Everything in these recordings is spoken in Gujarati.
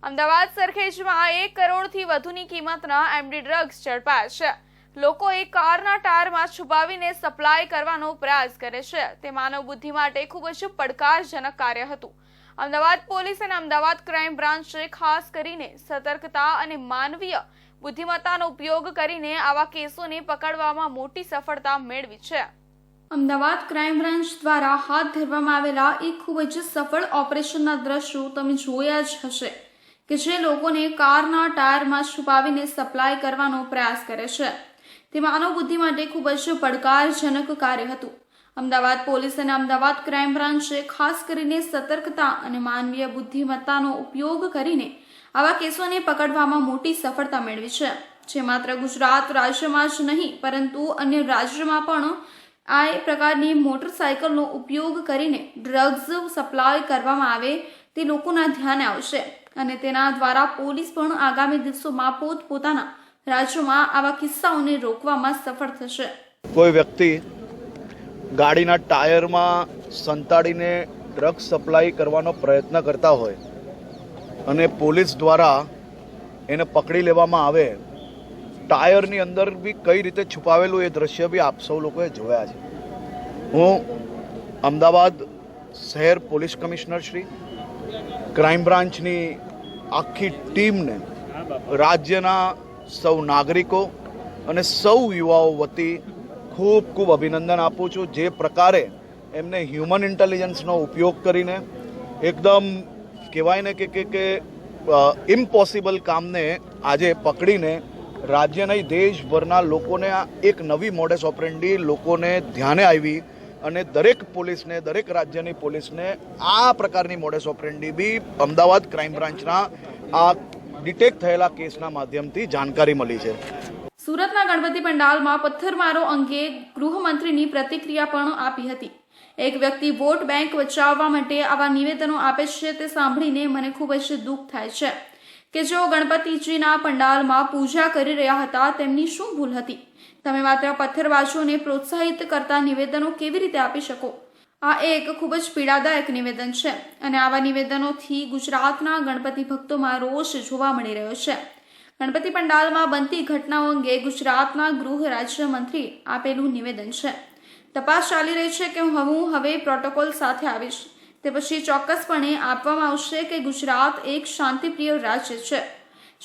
અમદાવાદ સરખેજમાં 1 કરોડથી વધુની કિંમતના એમડી ડ્રગ્સ ઝડપાયા છે. લોકો એક કારના ટાયરમાં છુપાવીને સપ્લાય કરવાનો પ્રયાસ કરે છે. તે માનવ બુદ્ધિ માટે ખૂબ જ પડકારજનક કાર્ય હતું. અમદાવાદ પોલીસ અને અમદાવાદ ક્રાઇમ બ્રાન્ચે ખાસ કરીને સતર્કતા અને માનવીય બુદ્ધિમત્તાનો ઉપયોગ કરીને આવા કેસોને પકડવામાં મોટી સફળતા મેળવી છે. અમદાવાદ ક્રાઇમ બ્રાન્ચ દ્વારા હાથ ધરવામાં આવેલા એક ખૂબ જ સફળ ઓપરેશનના દ્રશ્યો તમે જોયા જ હશે કે જે લોકોને કારના ટાયરમાં છુપાવીને સપ્લાય કરવાનો પ્રયાસ કરે છે. તે માનવ બુદ્ધિ માટે ખૂબ જ પડકારજનક કાર્ય હતું. અમદાવાદ પોલીસ અને અમદાવાદ ક્રાઇમ બ્રાન્ચે ખાસ કરીને સતર્કતા અને માનવીય બુદ્ધિમત્તાનો ઉપયોગ કરીને આવા કેસોને પકડવામાં મોટી સફળતા મેળવી છે. જે માત્ર ગુજરાત રાજ્યમાં જ નહીં પરંતુ અન્ય રાજ્યોમાં પણ આ પ્રકારની મોટરસાયકલનો ઉપયોગ કરીને ડ્રગ્સ સપ્લાય કરવામાં આવે તે લોકોના ધ્યાને આવશે અને તેના દ્વારા પોલીસ પણ આગામી દિવસોમાં પોતપોતાના રાજ્યોમાં આવા કિસ્સાઓને રોકવામાં સફળ થશે. કોઈ વ્યક્તિ ગાડીના ટાયરમાં સંતાડીને ડ્રગ્સ સપ્લાય કરવાનો પ્રયત્ન કરતા હોય અને પોલીસ દ્વારા એને પકડી લેવામાં આવે, ટાયરની અંદર બી કઈ રીતે છુપાવેલું એ દ્રશ્ય બી આપ સૌ લોકોએ જોયા છે. હું અમદાવાદ શહેર પોલીસ કમિશનર શ્રી, ક્રાઇમ બ્રાન્ચની આખી ટીમને રાજ્યના સૌ નાગરિકો અને સૌ યુવાઓ વતી ખૂબ ખૂબ અભિનંદન આપું છું. જે પ્રકારે એમને હ્યુમન ઇન્ટેલિજન્સનો ઉપયોગ કરીને એકદમ કહેવાય ને કે ઇમ્પોસિબલ કામને આજે પકડીને રાજ્ય નહીં દેશભરના લોકોને આ એક નવી મોડસ ઓપરેન્ડી લોકોને ધ્યાને આવી અને દરેક પોલીસને, દરેક રાજ્યની પોલીસને આ પ્રકારની મોડસ ઓપરેન્ડી બી અમદાવાદ ક્રાઇમ બ્રાન્ચના આ ડિટેક્ટ થયેલા કેસના માધ્યમથી જાણકારી મળી છે. સુરતના ગણપતિ પંડાલમાં પથ્થરમારો અંગે ગૃહમંત્રીની પ્રતિક્રિયા પણ આપી હતી. એક વ્યક્તિ વોટ બેંક બચાવવા માટે આવા નિવેદનો આપે છે તે સાંભળીને મને ખૂબ જ દુઃખ થાય છે કે જેઓ ગણપતિજીના પંડાલમાં પૂજા કરી રહ્યા હતા તેમની શું ભૂલ હતી? તમે માત્ર પથ્થરબાજોને પ્રોત્સાહિત કરતા નિવેદનો કેવી રીતે આપી શકો? આ એક ખૂબ જ પીડાદાયક નિવેદન છે અને આવા નિવેદનોથી ગુજરાતના ગણપતિ ભક્તોમાં રોષ જોવા મળી રહ્યો છે. ગણપતિ પંડાલમાં બનતી ઘટનાઓ અંગે ગુજરાતના ગૃહ રાજ્યમંત્રીએ આપેલું નિવેદન છે. તપાસ ચાલી રહી છે કે હું હવે પ્રોટોકોલ સાથે આવીશ. તે પછી ચોક્કસપણે આપવામાં આવશે કે ગુજરાત એક શાંતિપ્રિય રાજ્ય છે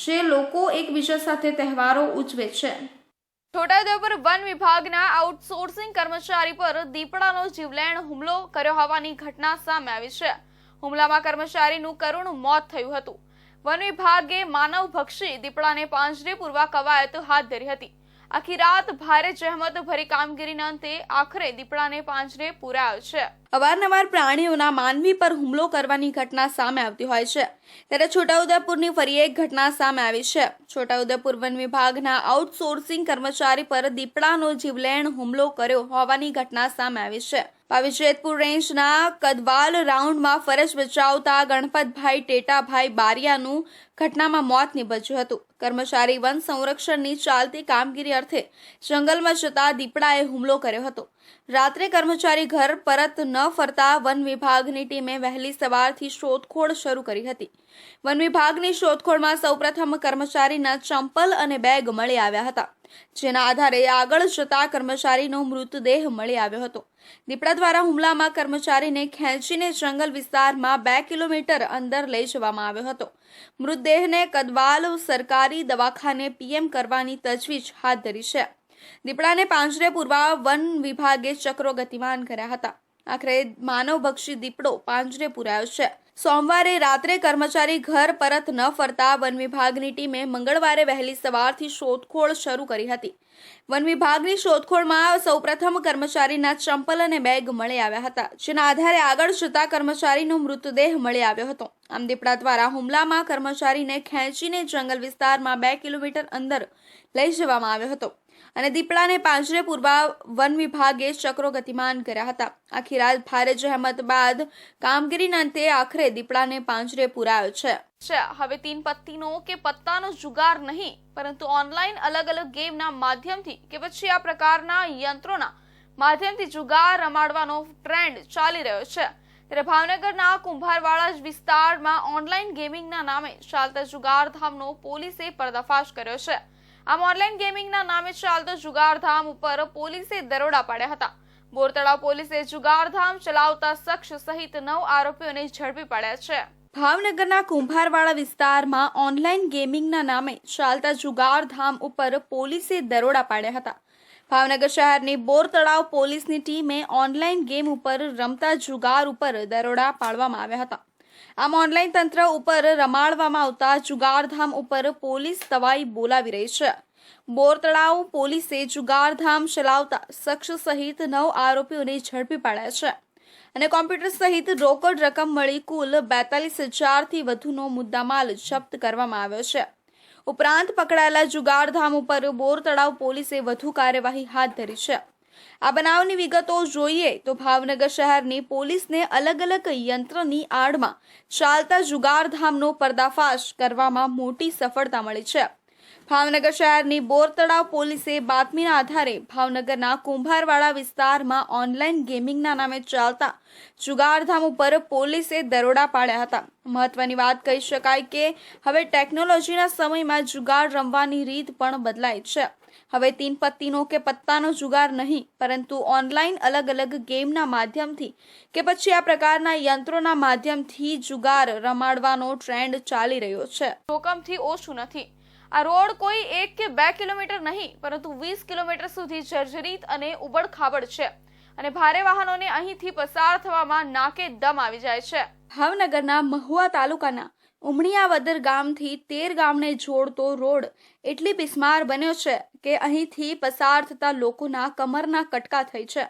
જે લોકો એકબીજા સાથે તહેવારો ઉજવે છે. છોટાઉદેપુર વન વિભાગના આઉટસોર્સિંગ કર્મચારી પર દીપડાનો જીવલેણ હુમલો કર્યો હોવાની ઘટના સામે આવી છે. હુમલામાં કર્મચારીનું કરુણ મોત થયું હતું. વન વિભાગે માનવભક્ષી દીપડાને પાંજરે પૂરવા કવાયત હાથ ધરી હતી. આખી રાત ભારે જહેમત ભરી કામગીરીના અંતે આખરે દીપડાને પાંજરે પૂરાયો છે. અવારનવાર પ્રાણીઓના માનવી પર હુમલો કરવાની ઘટના સામે આવતી હોય છે ત્યારે છોટાઉદેપુરની ફરી એક ઘટના સામે આવી છે. છોટાઉદેપુર વન વિભાગના આઉટસોર્સિંગ કર્મચારી પર દીપડાનો જીવલેણ હુમલો કર્યો હોવાની ઘટના સામે આવી છે. પાવીજેતપુર રેન્જના કદવાલ રાઉન્ડમાં ફરજ બજાવતા ગણપતભાઈ ટેટાભાઈ બારિયાનું ઘટનામાં મોત નીપજ્યું હતું. કર્મચારી વન સંરક્ષણની ચાલતી કામગીરી અર્થે જંગલમાં જતા દીપડાએ હુમલો કર્યો હતો. રાત્રે કર્મચારી ઘર પરત ન ફરતા વન વિભાગની ટીમે વહેલી સવારથી શોધખોળ શરૂ કરી હતી. વન વિભાગની શોધખોળમાં સૌપ્રથમ કર્મચારીના ચંપલ અને બેગ મળી આવ્યા હતા, જેના આધારે આગળ જતા કર્મચારીનો મૃતદેહ મળી આવ્યો હતો. દીપડા દ્વારા હુમલામાં કર્મચારીને ખેંચીને જંગલ વિસ્તારમાં 2 કિલોમીટર અંદર લઈ જવામાં આવ્યો હતો. મૃતદેહને કદવાલ સરકારી દવાખાને પીએમ કરવાની તજવીજ હાથ ધરી છે. દીપડાને પાંજરે પૂરવા વન વિભાગે ચક્રો ગતિમાન કર્યા હતા. આખરે માનવભક્ષી દીપડો પાંજરે પૂરાયો છે. સોમવારે રાત્રે કર્મચારી ઘર પરત ન ફરતા વન વિભાગની ટીમે મંગળવારે વહેલી સવારથી શોધખોળ શરૂ કરી હતી. વન વિભાગની શોધખોળમાં સૌપ્રથમ કર્મચારીના ચંપલ અને બેગ મળી આવ્યા હતા, જેના આધારે આગળ જતા કર્મચારીનો મૃતદેહ મળી આવ્યો હતો. આમ દીપડા દ્વારા હુમલામાં કર્મચારીને ખેંચીને જંગલ વિસ્તારમાં 2 કિલોમીટર અંદર લઈ જવામાં આવ્યો હતો અને દીપડાને પાંજરે પૂરવા વન વિભાગે ચક્રો ગતિમાન કર્યા હતા. આખી રાત ભારે જહેમત બાદ કામગીરીના અંતે આખરે દીપડાને પાંજરે પૂરાયો છે. હવે 3 પત્તીનો કે પત્તાનો જુગાર નહીં પરંતુ ઓનલાઈન અલગ અલગ ગેમના માધ્યમથી કે પછી આ પ્રકારના યંત્રોના માધ્યમથી જુગાર રમાડવાનો ટ્રેન્ડ ચાલી રહ્યો છે. ત્યારે ભાવનગરના કુંભારવાડા વિસ્તારમાં ઓનલાઈન ગેમિંગના નામે ચાલતા જુગારધામનો પોલીસે પર્દાફાશ કર્યો છે। આમ ઓનલાઈન ગેમિંગના નામે ચાલતો જુગારધામ ઉપર પોલીસે દરોડા પાડ્યા હતા। બોરતળાવ પોલીસે જુગારધામ ચલાવતા શખ્સ સહિત 9 આરોપીઓને ઝડપી પાડ્યા છે। ભાવનગરના કુંભારવાડા વિસ્તારમાં ઓનલાઈન ગેમિંગના નામે ચાલતા જુગારધામ ઉપર પોલીસે દરોડા પાડ્યા હતા। ભાવનગર શહેરની બોરતળાવ પોલીસની ટીમે ઓનલાઈન ગેમ ઉપર રમતા જુગાર ઉપર દરોડા પાડવામાં આવ્યા હતા। આમ ઓનલાઈન તંત્ર ઉપર રમાડવામાં આવતા જુગારધામ ઉપર પોલીસ તવાઈ બોલાવી રહી છે। બોરતળાવ પોલીસે જુગારધામ ચલાવતા શખ્સ સહિત 9 આરોપીઓને ઝડપી પાડ્યા છે અને કોમ્પ્યુટર સહિત રોકડ રકમ મળી કુલ 42,000 થી વધુનો મુદ્દામાલ જપ્ત કરવામાં આવ્યો છે। ઉપરાંત પકડાયેલા જુગારધામ ઉપર બોરતળાવ પોલીસે વધુ કાર્યવાહી હાથ ધરી છે। આ બનાવની વિગતો જોઈએ તો ભાવનગર શહેરની પોલીસને અલગ અલગ યંત્રની આડમાં ચાલતા જુગારધામનો પર્દાફાશ કરવામાં મોટી સફળતા મળી છે। ભાવનગર શહેરની બોરતળાવ પોલીસે બાતમીના આધારે ભાવનગરના કુંભારવાડા વિસ્તારમાં ઓનલાઈન ગેમિંગના નામે ચાલતા જુગારધામ ઉપર પોલીસે દરોડા પાડ્યા હતા। મહત્વની વાત કહી શકાય કે હવે ટેકનોલોજીના સમયમાં જુગાર રમવાની રીત પણ બદલાઈ છે। હવે 3 પત્તીનો કે પત્તાનો જુગાર નહીં પરંતુ ઓનલાઈન અલગ અલગ ગેમના માધ્યમથી કે પછી આ પ્રકારના યંત્રોના માધ્યમથી જુગાર રમાડવાનો ટ્રેન્ડ ચાલી રહ્યો છે। જોખમથી ઓછું નથી। આ રોડ કોઈ 1 કે 2 કિલોમીટર નહીં પરંતુ 20 કિલોમીટર સુધી જર્જરિત અને ઉબડખાબડ છે અને ભારે વાહનોને અહીંથી પસાર થવામાં નાકે દમ આવી જાય છે। ભાવનગરના મહુવા તાલુકાના ઉમણિયાવદર ગામથી 13 ગામને જોડતો રોડ એટલી બિસ્માર બન્યો છે કે અહીંથી પસાર થતા લોકોના કમરના કટકા થઈ છે।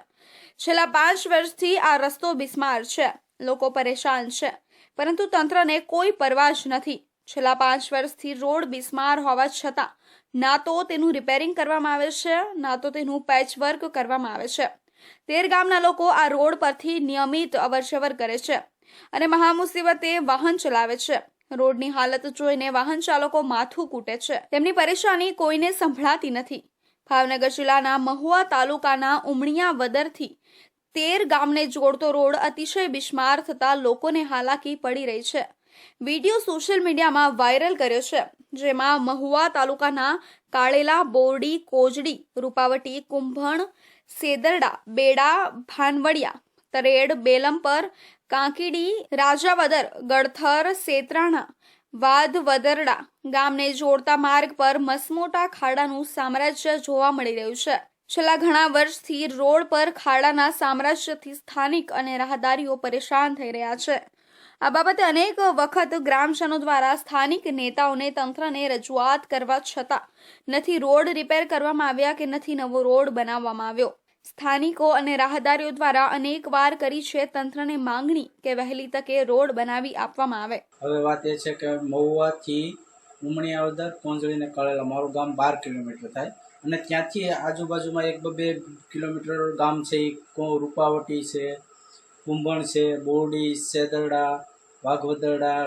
છેલ્લા 5 વર્ષથી આ રસ્તો બિસ્માર છે। લોકો પરેશાન છે પરંતુ તંત્રને કોઈ પરવા જ નથી। છેલ્લા 5 વર્ષથી રોડ બિસ્માર હોવા છતાં ના તો તેનું રિપેરિંગ કરવામાં આવે છે ના તો તેનું પેચવર્ક કરવામાં આવે છે। 13 ગામના લોકો આ રોડ પરથી નિયમિત અવરજવર કરે છે અને મહામુસીબતે વાહન ચલાવે છે। રોડની હાલત જોઈને વાહન ચાલકો માથું કૂટે છે। તેમની પરેશાની કોઈને સંભળાતી નથી। ભાવનગર જિલ્લાના મહુવા તાલુકાના ઉમણિયાવદરથી 13 ગામને જોડતો રોડ અતિશય બિસ્માર થતા લોકોને હાલાકી પડી રહી છે। વિડીયો સોશિયલ મીડિયામાં વાયરલ કર્યો છે જેમાં મહુવા તાલુકાના કાળેલા, બોરડી, કોજડી, રૂપાવટી, કુંભણ, સેદરડા, બેડા, ભાનવડિયા, તરેડ, બેલમપર, કાંકીડી, રાજાવદર, ગળથર, સેતરાણા, વાધવદરડા ગામને જોડતા માર્ગ પર મસમોટા ખાડાનું સામ્રાજ્ય જોવા મળી રહ્યું છે। છેલ્લા ઘણા વર્ષથી રોડ પર ખાડાના સામ્રાજ્યથી સ્થાનિક અને રાહદારીઓ પરેશાન થઈ રહ્યા છે। આ બાબતે અનેક વખત ગ્રામજનો દ્વારા સ્થાનિક નેતાઓને તંત્રને રજૂઆત કરવા છતાં નથી રોડ રિપેર કરવામાં આવ્યા કે નથી નવો રોડ બનાવવામાં આવ્યો। સ્થાનિકો અને રાહદારીઓ દ્વારા અનેક વાર કરી છે તંત્રને માંગણી કે વહેલી તકે રોડ બનાવી આપવામાં આવે। હવે વાત એ છે કે મહુવાથી ઉમણિયાવદર, કોંજળી ને કાળેલા મારું ગામ 12 કિલોમીટર થાય અને ત્યાંથી આજુબાજુમાં 1-2 કિલોમીટર ગામ છે રૂપાવટી છે, કુંભણ છે, બોરડી, સેદરડા, વાઘવદરડા,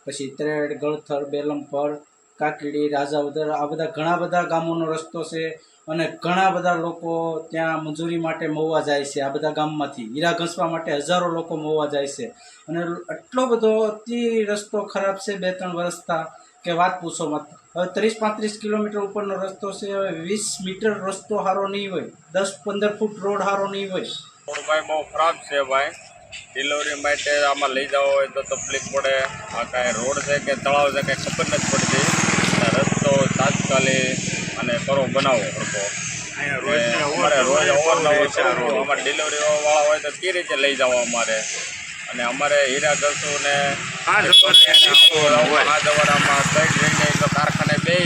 પછી ત્રેડ, ગળથર, બેલમપર, કાકડી, રાજાવદર આ બધા ઘણા બધા ગામોનો રસ્તો છે અને ઘણા બધા લોકો ત્યાં મજૂરી માટે મહુવા જાય છે। આ બધા ગામમાંથી હીરા ઘસવા માટે હજારો લોકો મહુવા જાય છે અને એટલો બધો અતિ રસ્તો ખરાબ છે 2-3 વર્ષથી કે વાત પૂછો મત। હવે 30-35 કિલોમીટર ઉપરનો રસ્તો છે। હવે 20 મીટર રસ્તો સારો નહીં હોય, 10-15 ફૂટ રોડ સારો નહીં હોય। રોડ ભાઈ બહુ ખરાબ છે ભાઈ। ડિલિવરી માટે આમાં લઈ જવા હોય તો તકલીફ પડે। આ કાંઈ રોડ છે કે તળાવ છે કાંઈ ખબર નથી પડતી। રસ્તો તાત્કાલિક અને કરો બનાવો સરખો। અમારે રોજ અવારનવાર કરવું, અમારે ડિલિવરી વાળા હોય તો કઈ રીતે લઈ જવા અમારે અને અમારે હીરા ઘસું ને આ જવાનામાં સાઈડ રહીને તો કારખાને બે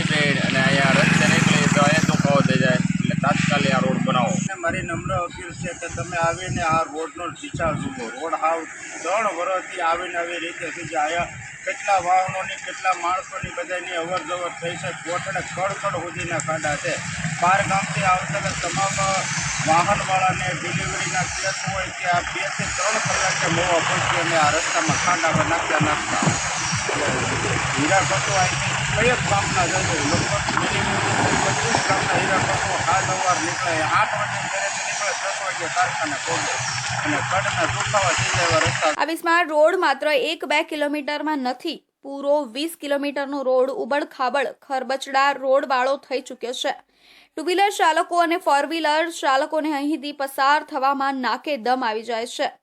અને અહીંયા રસ્તે નીકળી તો અહીંયા દુખાવો થઈ જાય એટલે તાત્કાલિક આ રોડ બનાવો। મારી નમ્ર અપીલ છે કે તમે આવીને આ રોડનો દિશા જુઓ। રોડ હાવ 3 વર્ષથી આવીને આવી રીતે થઈ જાય। કેટલા વાહનોની કેટલા માણસોની બધાની અવર જવર થઈ છે। કોટને કડકડ સુધીના ખાડા છે। 12 ગામથી આવતા તમામ વાહનવાળાને ડિલિવરીના કેસ હોય કે આ 2 થી 3 કલાકે મહુવા પહોંચી અને આ રસ્તામાં ખાડા નાખતા હીરા ઘસો અહીંથી કઈ ગામના જશે લગભગ મિનિમમ 25 ગામના હીરા હાલ અવાર નીકળે 8 વાગે ઘરેથી નીકળે 10 વાગે કારખાને પહોંચે અને કડના દુખાવા થઈ જાય એવા રસ્તા. આ વિસ્માર રોડ માત્ર 1-2 કિલોમીટરમાં નથી, પૂરો 20 કિલોમીટરનો રોડ ઉબડ ખાબડ ખરબચડા રોડ વાળો થઈ ચૂક્યો છે. ટુ વ્હીલર ચાલકો અને ફોર વ્હીલર ચાલકોને અહીંથી પસાર થવામાં નાકે દમ આવી જાય છે.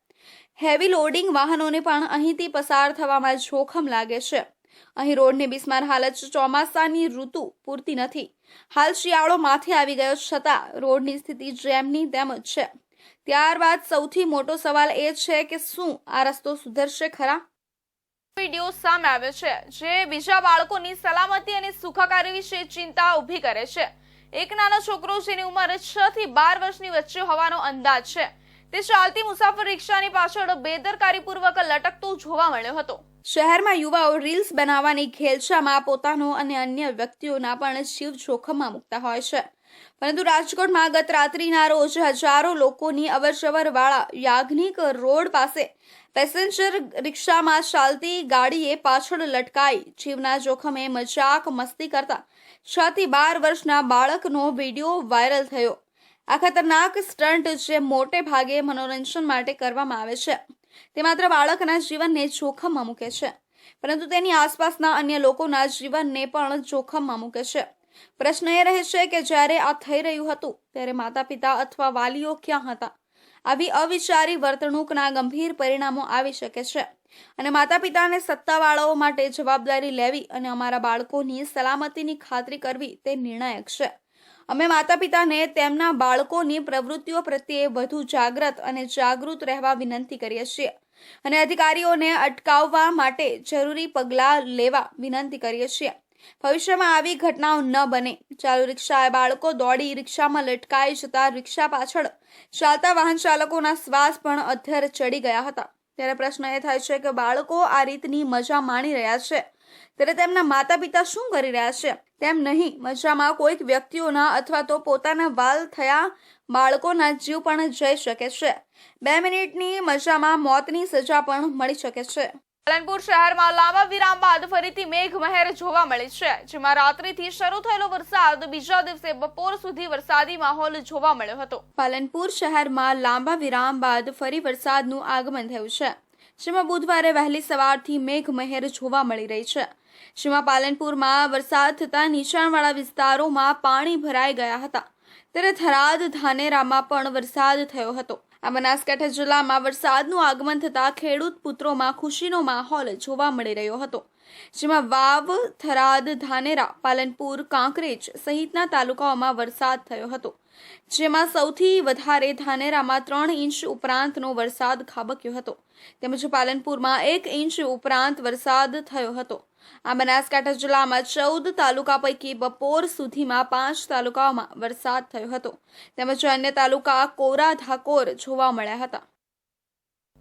હેવી લોડિંગ વાહનોને પણ અહીંથી પસાર થવામાં જોખમ લાગે છે. અહીં રોડની બિસ્માર હાલત ચોમાસાની ઋતુ પૂરતી નથી. હાલ શિયાળો માથે આવી ગયો છતાં રોડની સ્થિતિ જેમની તેમ જ છે. ત્યારબાદ સૌથી મોટો સવાલ એ છે કે શું આ રસ્તો સુધરશે ખરા? વિડીયો સામે આવ્યો છે જે બીજા બાળકોની સલામતી અને સુખાકારી વિશે ચિંતા ઊભી કરે છે. એક નાનો છોકરો જેની ઉંમર 6 થી 12 વર્ષની વચ્ચે હોવાનો અંદાજ છે, તે ચાલતી મુસાફર રિક્ષાની પાછળ બેદરકારીપૂર્વક લટકતો જોવા મળ્યો હતો. શહેરમાં યુવાઓ રીલ્સ બનાવવાની ઘેલછામાં પોતાનો અને અન્ય વ્યક્તિઓના પણ જીવ જોખમમાં મૂકતા હોય છે. પરંતુ રાજકોટમાં ગત રાત્રિના રોજ હજારો લોકોની અવરજવર વાળા યાજ્ઞિક રોડ પાસે પેસેન્જર રિક્ષામાં ચાલતી ગાડીએ પાછળ લટકાઈ જીવના જોખમે મજાક મસ્તી કરતા 6 થી 12 વર્ષના બાળકનો વિડીયો વાયરલ થયો. આ ખતરનાક સ્ટન્ટ જે મોટે ભાગે મનોરંજન માટે કરવામાં આવે છે, તે માત્ર બાળકના જીવનને જોખમમાં મૂકે છે, પરંતુ તેની આસપાસના અન્ય લોકોના જીવનને પણ જોખમમાં મૂકે છે. પ્રશ્ન એ રહે છે કે જ્યારે આ થઈ રહ્યું હતું ત્યારે માતા પિતા અથવા વાલીઓ ક્યાં હતા? આવી અવિચારી વર્તણૂકના ગંભીર પરિણામો આવી શકે છે અને માતા પિતાને સત્તાવાળાઓ માટે જવાબદારી લેવી અને અમારા બાળકોની સલામતીની ખાતરી કરવી તે નિર્ણાયક છે. અમે માતા પિતાને તેમના બાળકોની પ્રવૃત્તિઓ પ્રત્યે વધુ જાગૃત અને જાગૃત રહેવા વિનંતી કરીએ છીએ અને અધિકારીઓને અટકાવવા માટે જરૂરી પગલાં લેવા વિનંતી કરીએ છીએ. ભવિષ્યમાં આવી ઘટનાઓ ન બને. ચાલુ રિક્ષાએ બાળકો દોડી રિક્ષામાં લટકાઈ જતા રિક્ષા પાછળ ચાલતા વાહન ચાલકોના શ્વાસ પણ અધ્ધર ચડી ગયા હતા. ત્યારે પ્રશ્ન એ થાય છે કે બાળકો આ રીતની મજા માણી રહ્યા છે ત્યારે તેમના માતા પિતા શું કરી રહ્યા છે? તેમ નહીં, મજામાં કોઈક વ્યક્તિઓના અથવા તો પોતાના વાલ થયા બાળકોના જીવ પણ જઈ શકે છે. 2 મિનિટની મજામાં મોતની સજા પણ મળી શકે છે. પાલનપુર શહેરમાં લાંબા વિરામ બાદ ફરીથી મેઘમહેર જોવા મળી છે, જેમાં રાત્રિથી શરૂ થયેલો વરસાદ બીજા દિવસે બપોર સુધી વરસાદી માહોલ જોવા મળ્યો હતો. પાલનપુર શહેરમાં લાંબા વિરામ બાદ ફરી વરસાદનું આગમન થયું છે, જેમાં બુધવારે વહેલી સવારથી મેઘમહેર જોવા મળી રહી છે. જેમાં પાલનપુરમાં વરસાદ થતા નીચાણવાળા વિસ્તારોમાં પાણી ભરાઈ ગયા હતા, ત્યારે થરાદ ધાનેરામાં પણ વરસાદ થયો હતો. આ બનાસકાંઠા જિલ્લામાં વરસાદનું આગમન થતા ખેડૂત પુત્રોમાં ખુશીનો માહોલ જોવા મળી રહ્યો હતો, જેમાં વાવ, થરાદ, ધાનેરા, પાલનપુર, કાંકરેજ સહિતના તાલુકાઓમાં વરસાદ થયો હતો, જેમાં સૌથી વધારે ધાનેરામાં 3 ઇંચ ઉપરાંતનો વરસાદ ખાબક્યો હતો, તેમજ પાલનપુરમાં 1 ઇંચ ઉપરાંત વરસાદ થયો હતો. આ બનાસકાંઠા જિલ્લામાં 14 તાલુકા પૈકી બપોર સુધીમાં 5 તાલુકાઓમાં વરસાદ થયો હતો, તેમજ અન્ય તાલુકા કોરા ધાકોર જોવા મળ્યા હતા.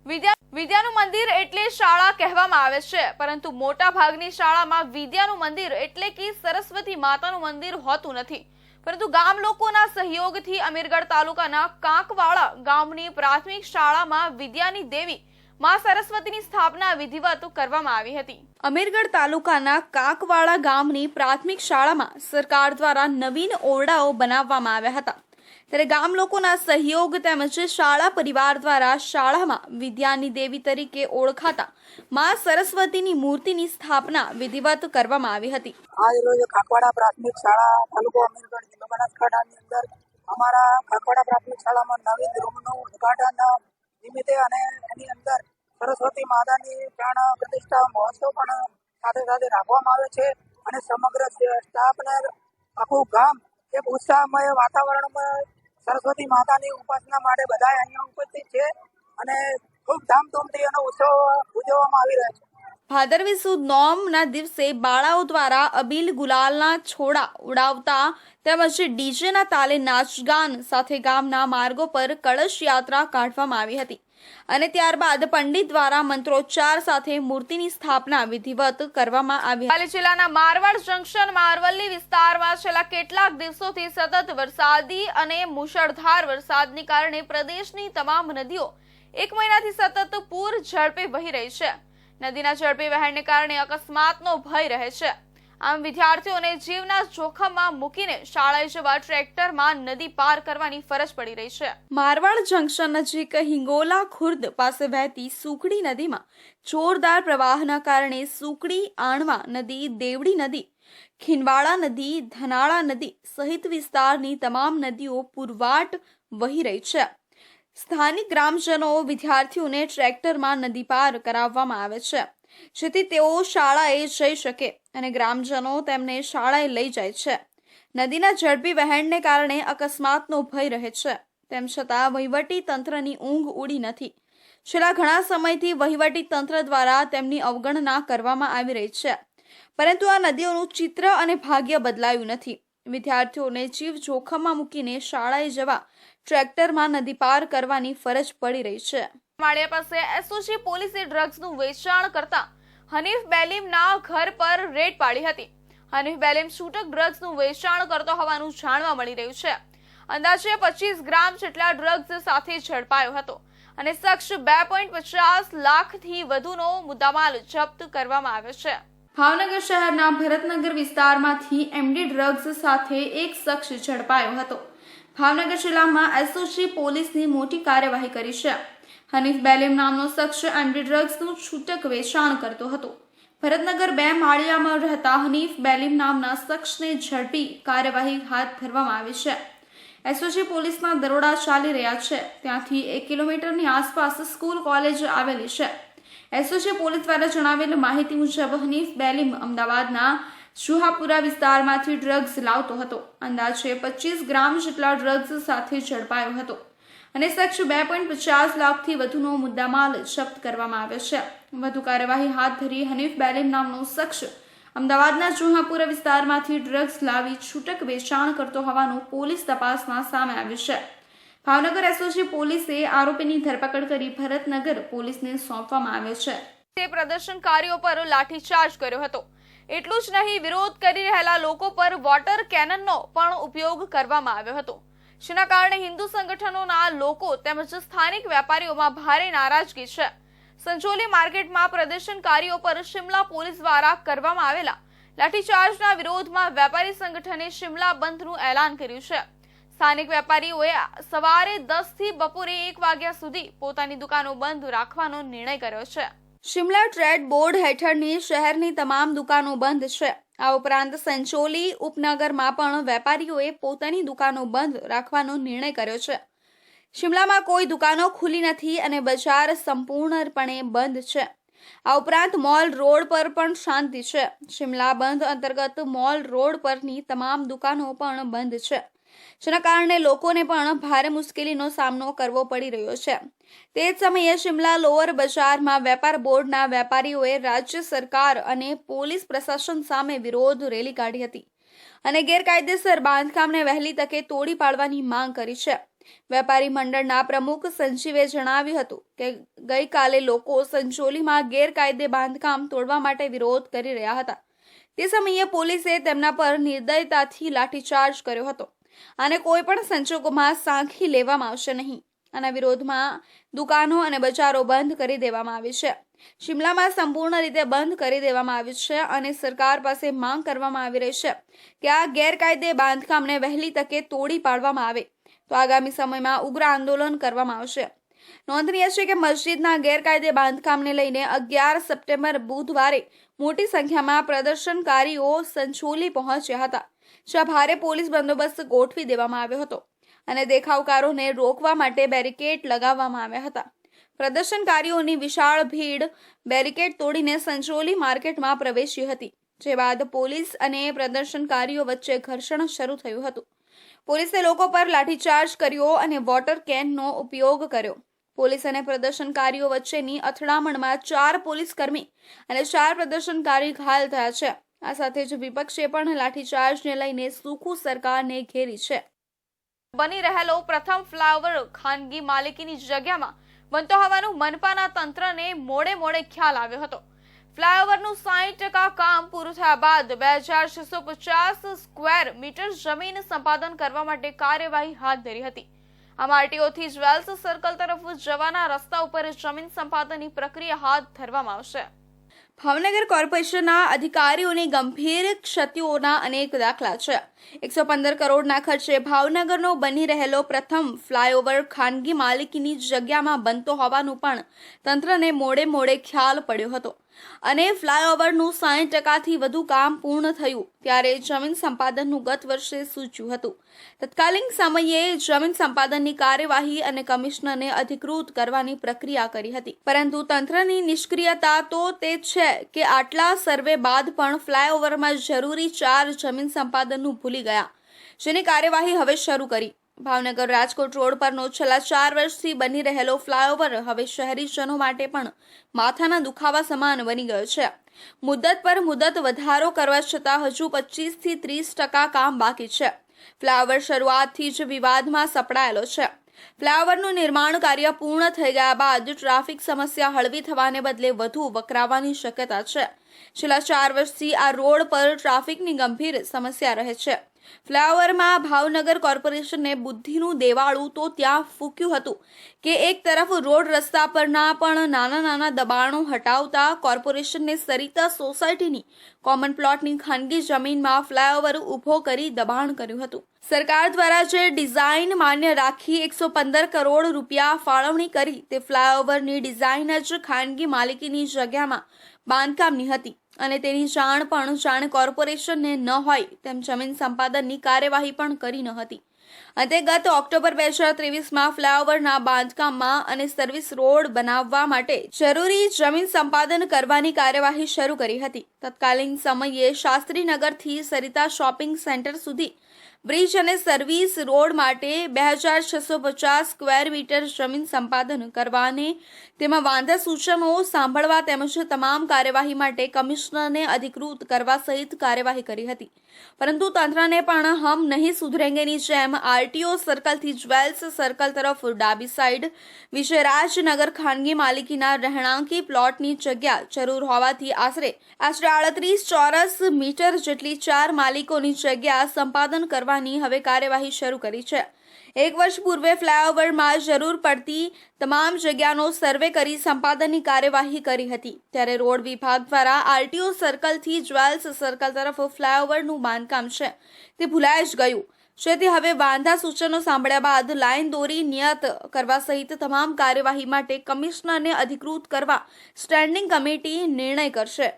વિદ્યાનું મંદિર એટલે શાળા કહેવામાં આવે છે, પરંતુ મોટા ભાગની શાળામાં વિદ્યાનું મંદિર એટલે કે સરસ્વતી માતાનું મંદિર હોતું નથી, પરંતુ ગામ લોકોના સહયોગથી અમીરગઢ તાલુકાના કાંકવાડા ગામની પ્રાથમિક શાળામાં વિદ્યાની દેવી માં સરસ્વતીની સ્થાપના વિધિવત કરવામાં આવી હતી. અમીરગઢ તાલુકાના કાંકવાડા ગામની પ્રાથમિક શાળામાં સરકાર દ્વારા નવીન ઓરડાઓ બનાવવામાં આવ્યા હતા, ત્યારે ગામ લોકોના સહયોગ તેમજ શાળા પરિવાર દ્વારા શાળામાં વિદ્યાની દેવી તરીકે ઓળખાતા માં સરસ્વતીની મૂર્તિની સ્થાપના વિધિવત કરવામાં આવી હતી. આજ રોજ કાંકવાડા પ્રાથમિક શાળા તાલુકો અમીરગઢ જિલ્લો બનાસકાંઠાની અંદર અમારા કાંકવાડા પ્રાથમિક શાળામાં નવીન રૂમનું ઉદઘાટન નિમિત્તે અને એની અંદર સરસ્વતી માતાની પ્રાણ પ્રતિષ્ઠા મહોત્સવ પણ સાથે સાથે રાખવામાં આવે છે અને સમગ્ર સ્ટાફને આખું ગામ એક ઉત્સાહમય વાતાવરણમાં સરસ્વતી માતાની ઉપાસના માટે બધા અહીંયા ઉપસ્થિત છે અને ખૂબ ધામધૂમથી એનો ઉત્સવ ઉજવવામાં આવી રહ્યો છે. ભાદરવી સુદ નોમના દિવસે બાળાઓ દ્વારા અબીલ ગુલાલના છોડા ઉડાવતા તેમજ ડીજેના તાલે નાચગાન સાથે ગામના માર્ગો પર કળશ યાત્રા કાઢવામાં આવી હતી અને ત્યારબાદ પંડિત દ્વારા મંત્રોચ્ચાર સાથે મૂર્તિની સ્થાપના વિધિવત કરવામાં આવી. પાલી જિલ્લાના મારવાડ જંકશનમાં અરવલ્લી વિસ્તારમાં છેલ્લા કેટલાક દિવસોથી સતત વરસાદી અને મુશળધાર વરસાદને કારણે પ્રદેશની તમામ નદીઓ 1 મહિનાથી સતત પૂર ઝડપે વહી રહી છે. નદીના ઝડપી વહેણને કારણે અકસ્માતનો ભય રહે છે. આમ વિદ્યાર્થીઓને જીવના જોખમમાં મૂકીને શાળાએ જવા ટ્રેક્ટરમાં નદી પાર કરવાની ફરજ પડી રહી છે. મારવાડ જંકશન નજીક હિંગોલા ખુર્દ પાસે વહેતી સુકડી નદીમાં જોરદાર પ્રવાહના કારણે સુકડી, આણવા નદી, દેવડી નદી, ખીનવાડા નદી, ધનાળા નદી સહિત વિસ્તારની તમામ નદીઓ પૂરવાટ વહી રહી છે. સ્થાનિક ગ્રામજનો વિદ્યાર્થીઓને ટ્રેક્ટરમાં નદી પાર કરાવવામાં આવે છે, જેથી તેઓ શાળાએ જઈ શકે અને ગ્રામજનો તેમને શાળાએ લઈ જાય છે. નદીના ઝડપી વહેણને કારણે અકસ્માતનો ભય રહે છે. તેમ છતાં વહીવટી તંત્રની ઊંઘ ઉડી નથી. છેલ્લા ઘણા સમયથી વહીવટી તંત્ર દ્વારા તેમની અવગણના કરવામાં આવી રહી છે, પરંતુ આ નદીઓનું ચિત્ર અને ભાગ્ય બદલાયું નથી. વિદ્યાર્થીઓને જીવ જોખમમાં મૂકીને શાળાએ જવા ટ્રેક્ટરમાં નદી પાર કરવાની ફરજ પડી રહી છે. માળિયા પાસે એસઓજી પોલીસે ડ્રગ્સનું વેચાણ કરતા હનીફ બેલીમના ઘર પર રેડ પાડી હતી. હનીફ બેલીમ છૂટક ડ્રગ્સનું વેચાણ કરતો હોવાનું જાણવા મળી રહ્યું છે. અંદાજે 25 ગ્રામ જેટલા ડ્રગ્સ સાથે ઝડપાયો હતો અને શખ્સ 2.50 લાખથી વધુનો મુદ્દામાલ જપ્ત કરવામાં આવ્યો છે. ભાવનગર શહેરના ભરતનગર વિસ્તારમાંથી એમડી ડ્રગ્સ સાથે એક શખ્સ ઝડપાયો હતો. ભાવનગર જિલ્લામાં એસઓજી પોલીસની મોટી કાર્યવાહી કરી છે. હનીફ બેલીમ નામનો શખ્સ એમડી ડ્રગ્સનું છૂટક વેચાણ કરતો હતો. ભરતનગર 2 માળિયામાં રહેતા હનીફ બેલીમ નામના શખ્સને ઝડપી કાર્યવાહી હાથ ધરવામાં આવી છે. એસઓજી પોલીસના દરોડા ચાલી રહ્યા છે. ત્યાંથી 1 કિલોમીટરની આસપાસ સ્કૂલ કોલેજ આવેલી છે. એસઓજી પોલીસ દ્વારા જણાવેલ માહિતી મુજબ હનીફ બેલીમ અમદાવાદના શુહાપુરા વિસ્તારમાંથી ડ્રગ્સ લાવતો હતો. અંદાજે 25 ગ્રામ જેટલા ડ્રગ્સ સાથે ઝડપાયો હતો અને શખ્સ 2.50 લાખથી વધુનો મુદ્દામાલ જપ્ત કરવામાં આવ્યો છે. વધુ કાર્યવાહી હાથ ધરી હનીફ બેલીમ નામનો શખ્સ અમદાવાદના શુહાપુરા વિસ્તારમાંથી ડ્રગ્સ લાવી છૂટક વેચાણ કરતો હોવાનું પોલીસ તપાસમાં સામે આવ્યું છે. ભાવનગર એસઓજી પોલીસે આરોપીની ધરપકડ કરી ભરતનગર પોલીસને સોંપવામાં આવ્યો છે. તે પ્રદર્શનકારીઓ પર લાઠીચાર્જ કર્યો હતો. એટલું જ નહીં, વિરોધ કરી રહેલા લોકો પર વોટર કેનનનો પણ ઉપયોગ કરવામાં આવ્યો હતો, જેના કારણે હિન્દુ સંગઠનોના લોકો તેમજ સ્થાનિક વેપારીઓમાં ભારે નારાજગી છે. સંજોલી માર્કેટમાં પ્રદર્શનકારીઓ પર શિમલા પોલીસ દ્વારા કરવામાં આવેલા લાઠીચાર્જના વિરોધમાં વેપારી સંગઠને શિમલા બંધનું એલાન કર્યું છે. સ્થાનિક વેપારીઓએ સવારે 10 થી બપોરે 1 વાગ્યા સુધી પોતાની દુકાનો બંધ રાખવાનો નિર્ણય કર્યો છે. શિમલા ટ્રેડ બોર્ડ હેઠળની શહેરની તમામ દુકાનો બંધ છે. આ ઉપરાંત સંચોલી ઉપનગરમાં પણ વેપારીઓએ પોતાની દુકાનો બંધ રાખવાનો નિર્ણય કર્યો છે. શિમલામાં કોઈ દુકાનો ખુલ્લી નથી અને બજાર સંપૂર્ણપણે બંધ છે. આ ઉપરાંત મોલ રોડ પર પણ શાંતિ છે. શિમલા બંધ અંતર્ગત મોલ રોડ પરની તમામ દુકાનો પણ બંધ છે, જેના કારણે લોકોને પણ ભારે મુશ્કેલીનો સામનો કરવો પડી રહ્યો છે. તે જ સમયે શિમલા લોઅર બજારમાં વેપાર બોર્ડના વેપારીઓએ રાજ્ય સરકાર અને પોલીસ પ્રશાસન સામે વિરોધ રેલી કાઢી હતી અને ગેરકાયદેસર બાંધકામને વહેલી તકે તોડી પાડવાની માંગ કરી છે. વેપારી મંડળના પ્રમુખ સંજીવે જણાવ્યું હતું કે ગઈકાલે લોકો સંચોલીમાં ગેરકાયદે બાંધકામ તોડવા માટે વિરોધ કરી રહ્યા હતા. તે સમયે પોલીસે તેમના પર નિર્દયતાથી લાઠીચાર્જ કર્યો હતો અને કોઈ પણ સંજોગોમાં સાંખી લેવામાં આવશે નહીં. આના વિરોધમાં દુકાનો અને બજારો બંધ કરી દેવામાં આવી છે. શિમલામાં સંપૂર્ણ રીતે બંધ કરી દેવામાં આવ્યું છે અને સરકાર પાસે માંગ કરવામાં આવી રહી છે કે આ ગેરકાયદે બાંધકામને વહેલી તકે તોડી પાડવામાં આવે તો આગામી સમયમાં ઉગ્ર આંદોલન કરવામાં આવશે. નોંધનીય છે કે મસ્જિદના ગેરકાયદે બાંધકામને લઈને 11 સપ્ટેમ્બર બુધવારે મોટી સંખ્યામાં પ્રદર્શનકારીઓ સંચોલી પહોંચ્યા હતા, જ્યાં ભારે પોલીસ બંદોબસ્ત ગોઠવી દેવામાં આવ્યો હતો અને દેખાવકારોને રોકવા માટે બેરિકેડ લગાવવામાં આવ્યા હતા. પ્રદર્શનકારીઓની વિશાળ ભીડ બેરિકેડ તોડીને સંચોલી માર્કેટમાં પ્રવેશી હતી, જે બાદ પોલીસ અને પ્રદર્શનકારીઓ વચ્ચે ઘર્ષણ શરૂ થયું હતું. પોલીસે લોકો પર લાઠીચાર્જ કર્યો અને વોટર કેનનો ઉપયોગ કર્યો. પોલીસ અને પ્રદર્શનકારીઓ વચ્ચેની અથડામણમાં 4 પોલીસકર્મી અને 4 પ્રદર્શનકારી ઘાયલ થયા છે. આ સાથે જ વિપક્ષે પણ લાઠીચાર્જને લઈને સૂકું સરકારને ઘેરી છે. બની રહેલો પ્રથમ ફ્લાયઓવર ખાનગી માલિકીની જગ્યામાં બનતો હોવાનું મનપાના તંત્રને મોડે ખ્યાલ આવ્યો હતો. ફ્લાયઓવરનું 60% કામ પૂરું થયા બાદ 2650 સ્ક્વેર મીટર જમીન સંપાદન કરવા માટે કાર્યવાહી હાથ ધરી હતી. આમ આરટીઓથી જ્વેલ્સ સર્કલ તરફ જવાના રસ્તા ઉપર જમીન સંપાદનની પ્રક્રિયા હાથ ધરવામાં આવશે. ભાવનગર કોર્પોરેશનના અધિકારીઓની ગંભીર ક્ષતિઓના અનેક દાખલા છે. 115 કરોડના ખર્ચે ભાવનગરનો બની રહેલો પ્રથમ ફ્લાયઓવર ખાનગી માલિકીની જગ્યામાં બનતો હોવાનું પણ તંત્રને મોડે ખ્યાલ પડ્યો હતો અને ફ્લાયઓવરનું 60% વધુ કામ પૂર્ણ થયું ત્યારે જમીન સંપાદનનું ગત વર્ષે સૂચ્યું હતું. તત્કાલીન સમયે જમીન સંપાદનની કાર્યવાહી અને કમિશનરને અધિકૃત કરવાની પ્રક્રિયા કરી હતી, પરંતુ તંત્રની નિષ્ક્રિયતા તો તે છે કે આટલા સર્વે બાદ પણ ફ્લાયઓવરમાં જરૂરી 4 જમીન સંપાદનનું ભૂલી ગયા, જેની કાર્યવાહી હવે શરૂ કરી. ભાવનગર રાજકોટ રોડ પરનો છેલ્લા 4 વર્ષથી બની રહેલો ફ્લાયઓવર હવે શહેરીજનો માટે પણ માથાના દુખાવા સમાન બની ગયો છે. મુદત પર મુદત વધારો કરવા છતાં હજુ 25 થી 30% કામ બાકી છે. ફ્લાયઓવર શરૂઆતથી જ વિવાદમાં સપડાયેલો છે. ફ્લાયઓવરનું નિર્માણ કાર્ય પૂર્ણ થઈ ગયા બાદ ટ્રાફિક સમસ્યા હળવી થવાને બદલે વધુ વકરાવાની શક્યતા છે. છેલ્લા 4 વર્ષથી આ રોડ પર ટ્રાફિકની ગંભીર સમસ્યા રહે છે. ફ્લાયઓવરમાં ભાવનગર કોર્પોરેશને બુદ્ધિનું દેવાળું તો ત્યાં ફૂક્યું હતું કે એક તરફ રોડ રસ્તા પરના પણ નાના દબાણો હટાવતા કોર્પોરેશનને સરિતા સોસાયટીની કોમન પ્લોટની ખાનગી જમીનમાં ફ્લાયઓવર ઊભો કરી દબાણ કર્યું હતું. સરકાર દ્વારા જે ડિઝાઇન માન્ય રાખી 115 કરોડ રૂપિયા ફાળવણી કરી તે ફ્લાયઓવરની ડિઝાઇન જ ખાનગી માલિકીની જગ્યામાં બાંધકામની હતી અને તેની જાણ પણ જાણે કોર્પોરેશનને ન હોય તેમ જમીન સંપાદનની કાર્યવાહી પણ કરી ન હતી. અંતે ગત ઓક્ટોબર 2023માં ફ્લાયઓવરના બાંધકામમાં અને સર્વિસ રોડ બનાવવા માટે જરૂરી જમીન સંપાદન કરવાની કાર્યવાહી શરૂ કરી હતી. તત્કાલીન સમયે શાસ્ત્રીનગરથી સરિતા શોપિંગ સેન્ટર સુધી બ્રિજ અને સર્વિસ રોડ માટે 2650 સ્ક્વેર મીટર જમીન સંપાદન કરવાને તેમાં વાંધા સૂચનો સાંભળવા તેમજ તમામ કાર્યવાહી માટે કમિશનરને અધિકૃત કરવા સહિત કાર્યવાહી કરી હતી, પરંતુ તંત્રને પણ હમ નહીં સુધરેંગેની જેમ આરટીઓ સર્કલથી જ્વેલ્સ સર્કલ તરફ ડાબી સાઈડ વિજયરાજનગર ખાનગી માલિકીના રહેણાંકી પ્લોટની જગ્યા જરૂર હોવાથી આશરે 38 ચોરસ મીટર જેટલી 4 માલિકોની જગ્યા સંપાદન કરવાની હવે કાર્યવાહી શરૂ કરી છે. 1 વર્ષ પૂર્વે ફ્લાયઓવરમાં જરૂર પડતી તમામ જગ્યાનો સર્વે કરી સંપાદનની કાર્યવાહી કરી હતી, ત્યારે રોડ વિભાગ દ્વારા આરટીઓ સર્કલથી જ્વેલ્સ સર્કલ તરફ ફ્લાયઓવરનું બાંધકામ છે તે ભૂલાઈ જ ગયું. જેથી હવે વાંધા સૂચનો સાંભળ્યા બાદ લાઈન દોરી નિયત કરવા સહિત તમામ કાર્યવાહી માટે કમિશનરને અધિકૃત કરવા સ્ટેન્ડિંગ કમિટી નિર્ણય કરશે.